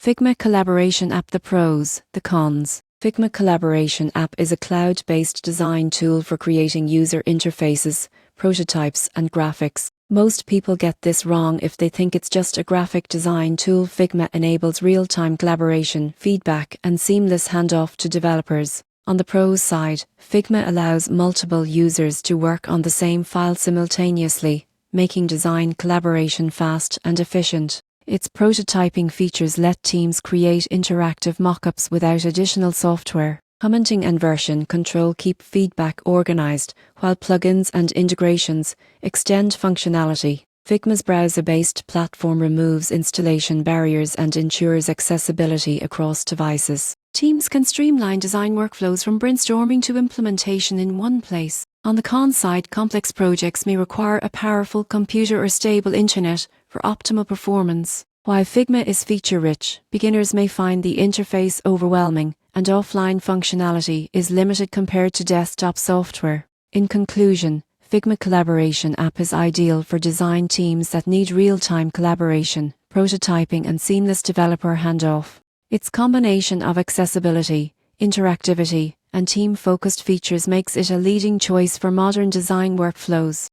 Figma Collaboration App. The pros, the cons. Figma Collaboration App is a cloud-based design tool for creating user interfaces, prototypes, and graphics. Most people get this wrong if they think it's just a graphic design tool. Figma enables real-time collaboration, feedback, and seamless handoff to developers. On the pros side, Figma allows multiple users to work on the same file simultaneously, making design collaboration fast and efficient. Its prototyping features let teams create interactive mockups without additional software. Commenting and version control keep feedback organized, while plugins and integrations extend functionality. Figma's browser-based platform removes installation barriers and ensures accessibility across devices. Teams can streamline design workflows from brainstorming to implementation in one place. On the con side, complex projects may require a powerful computer or stable internet for optimal performance. While Figma is feature-rich, beginners may find the interface overwhelming, and offline functionality is limited compared to desktop software. In conclusion, Figma Collaboration App is ideal for design teams that need real-time collaboration, prototyping, and seamless developer handoff. Its combination of accessibility, interactivity, and team-focused features makes it a leading choice for modern design workflows.